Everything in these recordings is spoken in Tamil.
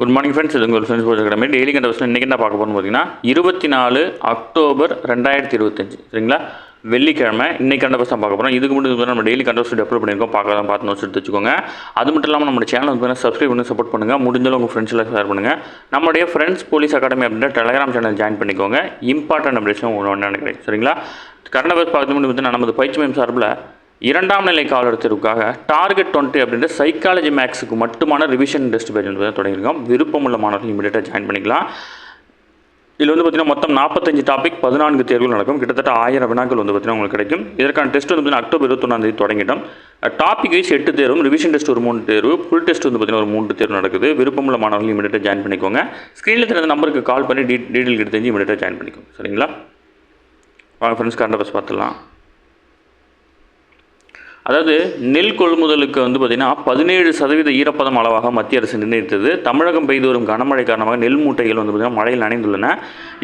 Good morning friends. இது உங்கள் ஃப்ரெண்ட்ஸ் போட்டு கடமை டெய்லி கண்ட வருஷம் இன்றைக்கி என்ன பார்க்க போகணும்னு பார்த்தீங்கன்னா 24 அக்டோபர் 2025 சரிங்களா, வெள்ளிக்கிழமை. இன்றைக்கி கண்ட வருஷம் பார்க்க போகிறோம். இதுக்கு முன்னாடி நம்ம டெய்லி கண்ட வருஷம் அப்லோட் பண்ணியிருக்கோம். பார்த்து நோட்ஸ் எடுத்து வச்சுக்கோங்க. அது மட்டும் இல்லாமல் நம்ம சேனல் வந்து சப்ஸ்கிரைப் பண்ணி சப்போர்ட் பண்ணுங்கள். முடிஞ்சாலும் உங்கள் ஃப்ரெண்ட்ஸில் ஷேர் பண்ணுங்கள். நம்மளுடைய ஃப்ரெண்ட்ஸ் போலீஸ் அகாடமி அப்படின்ற டெலிகிராம் சேனல் ஜாயின் பண்ணிக்கோங்க. இம்பார்ட்டன்ட் அப்டேஷன் ஒன்று நினைக்கிறேன் சரிங்களா. கரண்ட் அஃபேர்ஸ் பார்த்து பார்த்தீங்கன்னா நமது பயிற்சி மையம் சார்பில் 2ஆம் நிலை காவலர் தேர்வுக்காக டார்கெட் 20 அப்படின்ற சைக்காலஜி மேக்ஸுக்கு மட்டுமான ரிவிஷன் டெஸ்ட் பேஜ் வந்து தொடங்கியிருக்கோம். விருப்பமுள்ள மாணவர்கள் இமீடியட்டாக ஜாயின் பண்ணிக்கலாம். இதில் வந்து பார்த்திங்கன்னா மொத்தம் 45 டாபிக் 14 தேர்வுகள் நடக்கும். கிட்டத்தட்ட 1000 வினாக்கள் வந்து பார்த்திங்கன்னா உங்களுக்கு கிடைக்கும். இதற்கான டெஸ்ட் வந்து பார்த்திங்கன்னா அக்டோபர் 21 தொடங்கிட்டோம். டாபிக் வைஸ் 8 தேர்வும், ரிவிஷன் டெஸ்ட் ஒரு 3 தேர்வு, ஃபுல் டெஸ்ட் வந்து பார்த்திங்கன்னா ஒரு 3 தேர்வு நடக்குது. விருப்பமுள்ள மாணவர்கள் இமீடியட்டாக ஜாயின் பண்ணிக்கோங்க. ஸ்க்ரீனில் தெரிந்த நம்பருக்கு கால் பண்ணி டீட்டெயில் எடுத்து தெரிஞ்சு இமீடியட்டாக ஜாயின் பண்ணிக்கோங்க சரிங்களா. வாங்க ஃப்ரெண்ட்ஸ், கரண்ட் அஃபேர்ஸ் பார்த்துலாம். அதாவது நெல் கொள்முதலுக்கு வந்து பார்த்திங்கன்னா 17% ஈரப்பதம் அளவாக மத்திய அரசு நிர்ணயித்தது. தமிழகம் பெய்து வரும் கனமழை காரணமாக நெல் மூட்டைகள் வந்து பார்த்திங்கன்னா மழையில் நனைந்துள்ளன.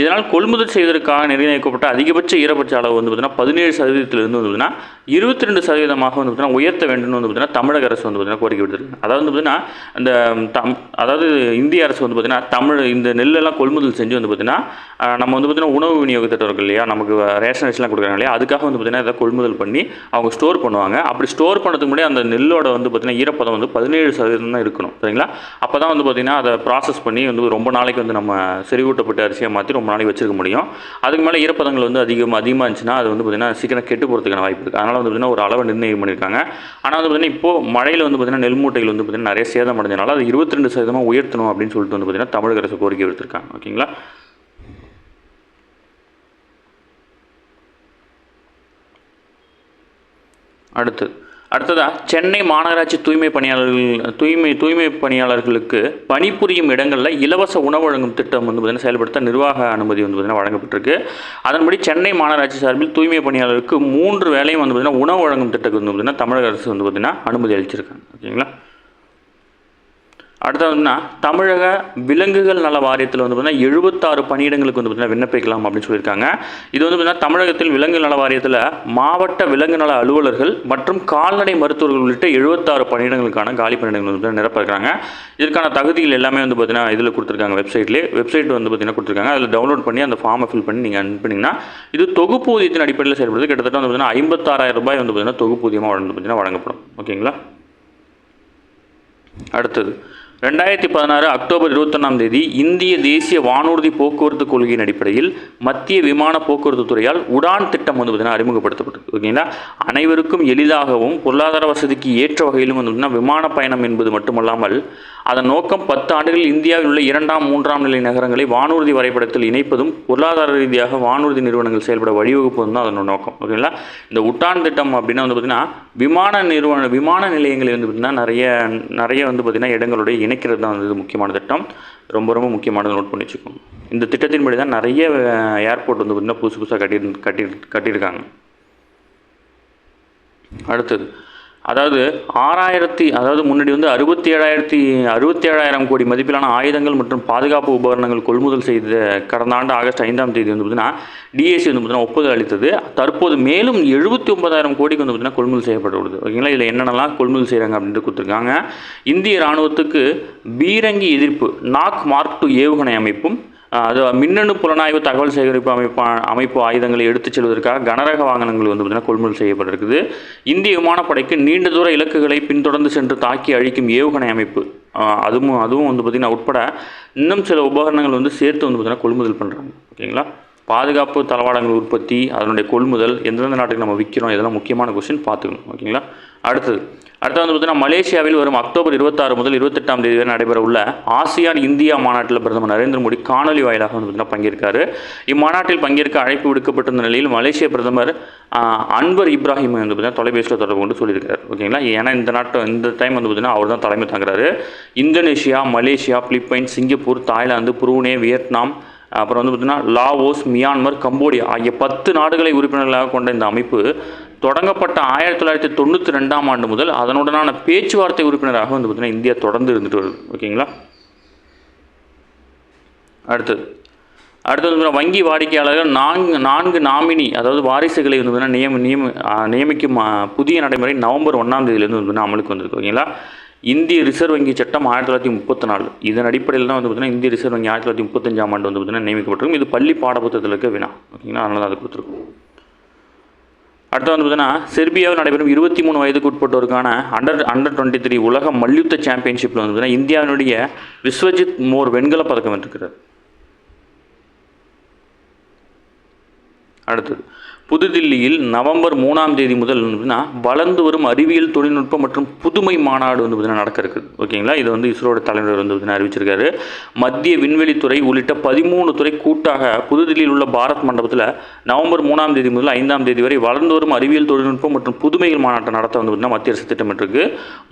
இதனால் கொள்முதல் செய்வதற்காக நிர்ணயிக்கப்பட்ட அதிகபட்ச ஈரப்பட்ச அளவு வந்து பார்த்திங்கன்னா 17%இருந்து வந்து பார்த்திங்கன்னா 22% வந்து பார்த்திங்கன்னா உயர்த்த வேண்டும் வந்து பார்த்திங்கன்னா தமிழக அரசு வந்து பார்த்திங்கன்னா கோரிக்கை விடுத்திருக்கு. அதாவது வந்து பார்த்திங்கன்னா அதாவது இந்திய அரசு வந்து பார்த்திங்கன்னா இந்த நெல்லெல்லாம் கொள்முதல் செஞ்சு வந்து பார்த்திங்கன்னா நம்ம வந்து பார்த்திங்கன்னா உணவு விநியோக திட்டம் இருக்கு இல்லையா, நமக்கு ரேஷன் அரிசிலாம் கொடுக்குறாங்க இல்லையா, அதுக்காக வந்து பார்த்திங்கன்னா இதை கொள்முதல் பண்ணி அவங்க ஸ்டோர் பண்ணுவாங்க. அப்படி ஸ்டோர் பண்ணுறதுக்கு முன்னாடி அந்த நெல்லோட வந்து பார்த்திங்கன்னா ஈரப்பதம் வந்து 17% தான் இருக்கணும் சரிங்களா. அப்போ தான் வந்து பார்த்திங்கன்னா அதை ப்ராசஸ் பண்ணி வந்து ரொம்ப நாளைக்கு வந்து நம்ம செறிவூட்டப்பட்ட அரிசியாக மாற்றி ரொம்ப நாளைக்கு வச்சிருக்க முடியும். அதுக்கு மேலே ஈரப்பதங்கள் வந்து அதிகமாக இருந்துச்சுன்னா அது வந்து பார்த்திங்கன்னா சீக்கிரம் கெட்டு போகிறதுக்கான வாய்ப்பு இருக்குது. அதனால் வந்து பார்த்திங்கன்னா ஒரு அளவை நிர்ணயம் பண்ணியிருக்காங்க. ஆனால் வந்து பார்த்திங்கன்னா இப்போது மழையில் வந்து பார்த்திங்கன்னா நெல் மூட்டைகள் வந்து பார்த்திங்கன்னா நிறைய சேதம் அடைஞ்சனால அது 22% உயர்த்தணும் அப்படின்னு சொல்லிட்டு வந்து பார்த்திங்கன்னா தமிழக அரசு கோரிக்கை விடுத்திருக்காங்க ஓகேங்களா. அடுத்ததாக சென்னை மாநகராட்சி தூய்மை பணியாளர்களுக்கு பணிபுரியும் இடங்களில் இலவச உணவு வழங்கும் திட்டம் வந்து பார்த்திங்கன்னா செயல்படுத்த நிர்வாக அனுமதி வந்து பார்த்திங்கன்னா வழங்கப்பட்டிருக்கு. அதன்படி சென்னை மாநகராட்சி சார்பில் தூய்மை பணியாளருக்கு 3 வேளையும் வந்து பார்த்திங்கன்னா உணவு வழங்கும் திட்டத்துக்கு வந்து பார்த்திங்கன்னா தமிழக அரசு வந்து பார்த்திங்கன்னா அனுமதி அளிச்சிருக்காங்க ஓகேங்களா. அடுத்ததுன்னா தமிழக விலங்குகள் நல வாரியத்தில் வந்து பார்த்திங்கன்னா 76 பணியிடங்களுக்கு வந்து பார்த்திங்கன்னா விண்ணப்பிக்கலாம் அப்படின்னு சொல்லியிருக்காங்க. இது வந்து பார்த்திங்கன்னா தமிழகத்தில் விலங்கு நல வாரியத்தில் மாவட்ட விலங்கு நல அலுவலர்கள் மற்றும் கால்நடை மருத்துவர்கள் உள்ளிட்ட 76 பணியிடங்களுக்கான காலி பணியிடங்கள் வந்து நிரப்பிருக்காங்க. இதற்கான தகுதிகள் எல்லாமே வந்து பார்த்திங்கன்னா இதில் கொடுத்துருக்காங்க. வெப்சைட் வந்து பார்த்திங்கன்னா கொடுத்துருக்காங்க. அதில் டவுன்லோட் பண்ணி அந்த ஃபார்மை ஃபில் பண்ணி நீங்கள் அனுப்பினீங்கன்னா இது தொகுப்பூதியத்தின் அடிப்படையில் செயல்படுது. கிட்டத்தட்ட வந்து பார்த்திங்கன்னா 56,000 ரூபாய் வந்து பார்த்திங்கன்னா தொகுப்பூதியமாக வந்து பார்த்திங்கன்னா வழங்கப்படும் ஓகேங்களா. அடுத்தது 2016 அக்டோபர் 21 இந்திய தேசிய வானூர்தி போக்குவரத்து கொள்கையின் அடிப்படையில் மத்திய விமான போக்குவரத்து துறையால் உடான் திட்டம் வந்து பார்த்திங்கன்னா அறிமுகப்படுத்தப்பட்டது ஓகேங்களா. அனைவருக்கும் எளிதாகவும் பொருளாதார வசதிக்கு ஏற்ற வகையிலும் வந்து பார்த்திங்கன்னா விமான பயணம் என்பது மட்டுமல்லாமல் அதன் நோக்கம் 10 ஆண்டுகளில் இந்தியாவில் உள்ள 2ஆம் 3ஆம் நிலை நகரங்களை வானூர்தி வரைபடத்தில் இணைப்பதும் பொருளாதார ரீதியாக வானூர்தி நிறுவனங்கள் செயல்பட வழிவகுப்பதும் தான் அதனோட நோக்கம் ஓகேங்களா. இந்த உடான் திட்டம் அப்படின்னா வந்து பார்த்திங்கன்னா விமான நிலையங்களில் வந்து பார்த்திங்கன்னா நிறைய வந்து பார்த்திங்கன்னா இடங்களுடைய இணைக்கிறது தான் வந்து முக்கியமான திட்டம். ரொம்ப ரொம்ப முக்கியமானது, நோட் பண்ணி வச்சுக்கோங்க. இந்த திட்டத்தின்படி தான் நிறைய ஏர்போர்ட் வந்து பார்த்திங்கன்னா புதுசாக கட்டியிருக்காங்க. அடுத்தது அதாவது முன்னாடி வந்து 67,000 கோடி மதிப்பிலான ஆயுதங்கள் மற்றும் பாதுகாப்பு உபகரணங்கள் கொள்முதல் செய்த கடந்த ஆண்டு ஆகஸ்ட் 5 வந்து பார்த்திங்கன்னா டிஎஸ்சி வந்து பார்த்திங்கன்னா ஒப்புதல் அளித்தது. தற்போது மேலும் 79,000 கோடிக்கு வந்து பார்த்திங்கன்னா கொள்முதல் செய்யப்பட்டுள்ளது ஓகேங்களா. இதில் என்னென்னலாம் கொள்முதல் செய்கிறாங்க அப்படின்ட்டு கொடுத்துருக்காங்க. இந்திய இராணுவத்துக்கு பீரங்கி எதிர்ப்பு நாக் மார்க் 2 ஏவுகணை அமைப்பும் அது மின்னணு புலனாய்வு தகவல் சேகரிப்பு அமைப்பு ஆயுதங்களை எடுத்துச் செல்வதற்காக கனரக வாகனங்கள் வந்து பார்த்திங்கன்னா கொள்முதல் செய்யப்பட்டிருக்குது. இந்திய விமானப்படைக்கு நீண்ட தூர இலக்குகளை பின்தொடர்ந்து சென்று தாக்கி அழிக்கும் ஏவுகணை அமைப்பு அதுவும் வந்து பார்த்திங்கன்னா உட்பட இன்னும் சில உபகரணங்கள் வந்து சேர்த்து வந்து பார்த்திங்கன்னா கொள்முதல் பண்ணுறாங்க ஓகேங்களா. பாதுகாப்பு தளவாடங்கள் உற்பத்தி, அதனுடைய கொள்முதல், எந்தெந்த நாட்டுக்கு நம்ம விற்கிறோம், இதெல்லாம் முக்கியமான கொஸ்டின் பார்த்துக்கணும் ஓகேங்களா. அடுத்து வந்து பார்த்திங்கன்னா மலேசியாவில் வரும் அக்டோபர் 26 முதல் 28 வரை நடைபெற உள்ள ஆசியான் இந்தியா மாநாட்டில் பிரதமர் நரேந்திர மோடி காணொலி வாயிலாக வந்து பார்த்திங்கன்னா பங்கேற்காரு. இம்மாநாட்டில் பங்கேற்க அழைப்பு விடுக்கப்பட்டிருந்த நிலையில் மலேசிய பிரதமர் அன்வர் இப்ராஹிம் வந்து பார்த்திங்கன்னா தொலைபேசியில் தொடர்பு கொண்டு சொல்லியிருக்காரு ஓகேங்களா. ஏன்னா இந்த டைம் வந்து பார்த்திங்கன்னா அவர் தான் தலைமை தாங்குறாரு. Indonesia, Malaysia, Philippines, Singapore, Thailand, Brunei, Vietnam, அப்புறம் வந்து பார்த்திங்கன்னா லாவோஸ், மியான்மர், கம்போடியா ஆகிய 10 நாடுகளை உறுப்பினர்களாக கொண்ட இந்த அமைப்பு தொடங்கப்பட்ட 1992 முதல் அதனுடனான பேச்சுவார்த்தை உறுப்பினராக வந்து பார்த்திங்கன்னா இந்தியா தொடர்ந்து இருந்துட்டு வருது ஓகேங்களா. அடுத்தது வங்கி வாடிக்கையாளர்கள் 4 நாமினி அதாவது வாரிசுகளை வந்து நியமிக்கும் புதிய நடைமுறை நவம்பர் 1 வந்து அமலுக்கு வந்திருக்கு ஓகேங்களா. இந்திய ரிசர்வ் வங்கி சட்டம் 1934. இதன் அடிப்படையில் தான் வந்து பார்த்திங்கன்னா இந்திய ரிசர்வ் வங்கி 1935ஆம் ஆண்டு வந்து பார்த்திங்கன்னா நியமிக்கப்பட்டிருக்கும். இது பள்ளி பாடப்புத்தகத்தில் இருக்க வினா, ஓகேங்களா, அதனால தான் அது கொடுத்துருக்கும். அடுத்து வந்து பார்த்தீங்கன்னா செர்பியாவில் நடைபெறும் 23 வயதுக்கு உட்பட்டோருக்கான அண்டர் 23 உலக மல்யுத்த சாம்பியன்ஷிப்பில் வந்து பார்த்தீங்கன்னா இந்தியாவினுடைய விஸ்வஜித் மோர் வெண்கல பதக்கம் வென்றிருக்கிறார். அடுத்தது புதுதில்லியில் நவம்பர் 3ஆம் தேதி முதல் வளர்ந்து வரும் அறிவியல் தொழில்நுட்பம் மற்றும் புதுமை மாநாடு வந்து பார்த்தீங்கன்னா நடக்க இருக்குது, ஓகேங்களா. இது வந்து இஸ்ரோட தலைவர் வந்து பார்த்தீங்கன்னா அறிவிச்சிருக்காரு. மத்திய விண்வெளித்துறை உள்ளிட்ட 13 துறை கூட்டாக புதுதில்லியில் உள்ள பாரத் மண்டபத்தில் நவம்பர் 3ஆம் தேதி முதல் 5ஆம் தேதி வரை வளர்ந்து வரும் அறிவியல் தொழில்நுட்பம் மற்றும் புதுமைகள் மாநாட்டை நடத்த வந்து பார்த்தீங்கன்னா மத்திய அரசு திட்டமிட்டிருக்கு.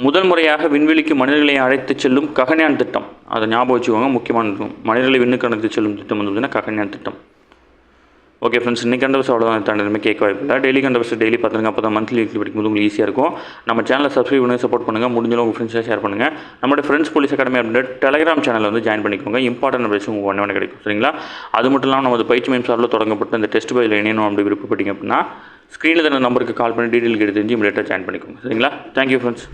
முதல் முறையாக விண்வெளிக்கு மனிதர்களை அழைத்து செல்லும் ககன்யான் திட்டம், அதை ஞாபகம் வச்சுக்கோங்க, முக்கியமான மனிதர்களை விண்ணுக்கு அழைத்து செல்லும் திட்டம் வந்து பார்த்தீங்கன்னா ககன்யான் திட்டம். ஓகே ஃப்ரெண்ட்ஸ், இன்றைக்கி கண்டவர்ஸ் அவ்வளோதான், தாண்டி கேட்க வாய்ப்பு இல்லை. டெய்லி கண்டவர்ஸ் டெய்லி பார்த்துங்க, அப்போ தான் மந்த்லி வீக்லி படிக்கும்போது உங்களுக்கு ஈஸியாக இருக்கும். நம்ம சேனலை சப்ஸ்கிரைப் பண்ணி சப்போர்ட் பண்ணுங்கள், முடிஞ்சளவு உங்கள் ஃப்ரெண்ட்ஸாக ஷேர் பண்ணுங்கள். நம்மளோட ஃப்ரெண்ட்ஸ் போலீஸ் அகாடமி அப்படின்ற டெலிகிராம் சேனலில் வந்து ஜாயின் பண்ணிக்கோங்க. இம்பார்ட்டன்ட் அப்டேட்ஸ் உங்களுக்கு ஒன்று கிடைக்கும், சரிங்களா. அது மட்டும் இல்லாமல் நமது பயிற்சி மையம் சார்பில் தொடங்கப்பட்ட இந்த டெஸ்ட் பயில இணையணும் அப்படி விருப்பப்பட்டீங்க அப்படின்னா ஸ்க்ரீனில் தர நம்பருக்கு கால் பண்ணி டீட்டெயில் எடுத்து தெரிஞ்சு இமீடியட்டாக ஜாயின் பண்ணிக்கோங்க, சரிங்களா. Thank you friends.